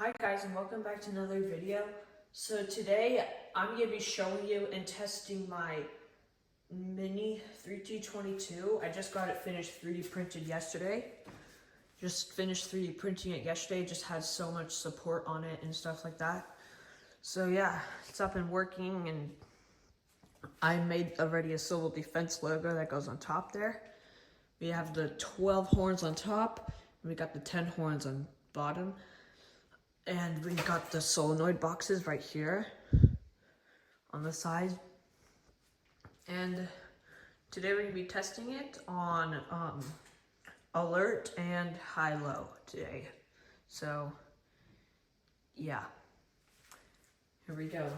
Hi guys, and welcome back to another video. So today I'm going to be showing you and testing my mini 3T22. I just got it finished 3D printed yesterday. Just finished 3D printing it yesterday. Just had so much support on it and stuff like that. So yeah, it's up and working, and I made already a civil defense logo that goes on top there. We have the 12 horns on top, and we got the 10 horns on bottom. And we got the solenoid boxes right here on the side. And today we're gonna be testing it on alert and high-low today. So yeah, here we go.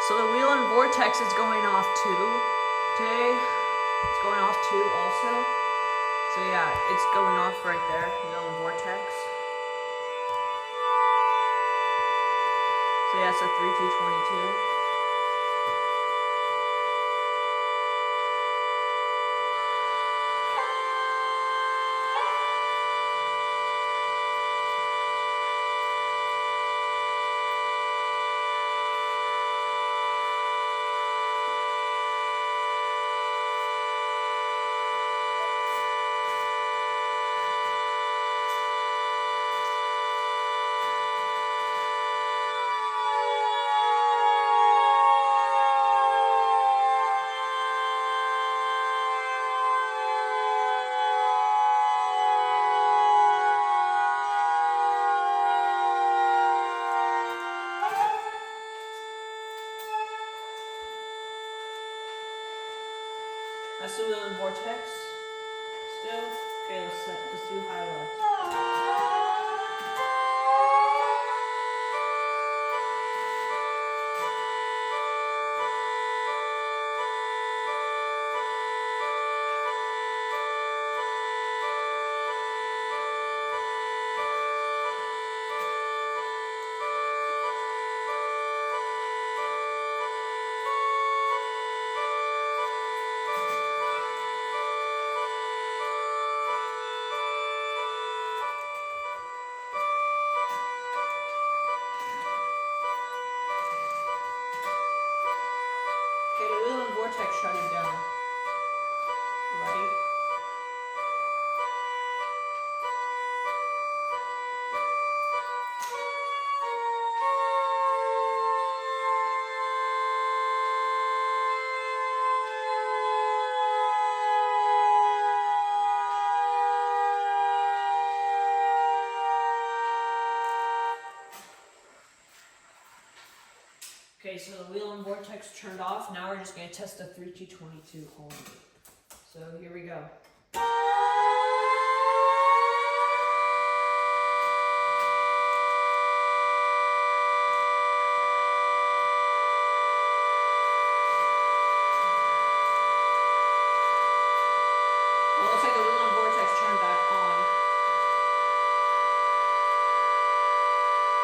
So the whelen Vortex is going off too today. It's going off too also. So yeah, it's going off right there, whelen Vortex. So yeah, it's a 3T22. That's the whelen Vortex still. Okay, let's do high-low. Okay, the whelen Vortex shutting down. Ready? Okay, so the whelen Vortex turned off. Now we're just going to test the 3T22 horn. So here we go. Well, it looks like the whelen Vortex turned back on.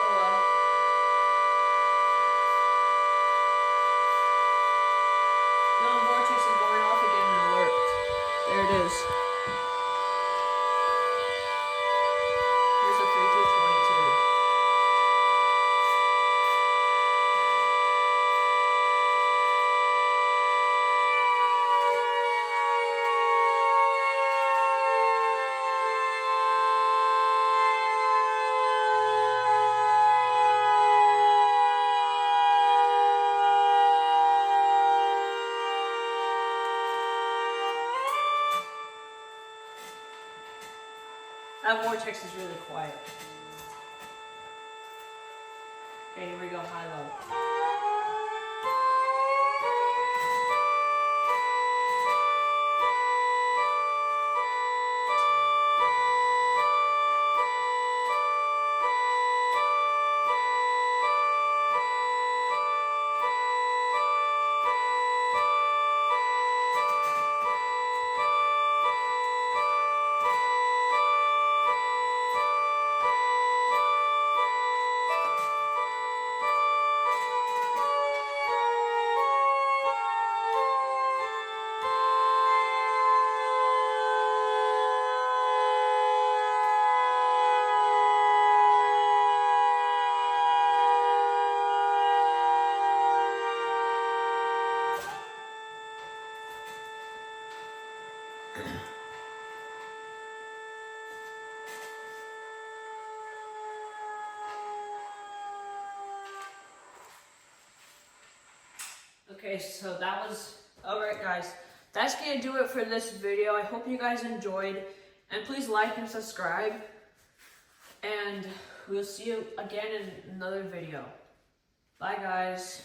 Oh well. Whelen Vortex is going off again in alert. There it is. Here's a 3T22. That Vortex is really quiet. Okay, here we go, high-low. Okay, so that was, alright guys, that's gonna do it for this video. I hope you guys enjoyed, and please like and subscribe, and we'll see you again in another video. Bye guys.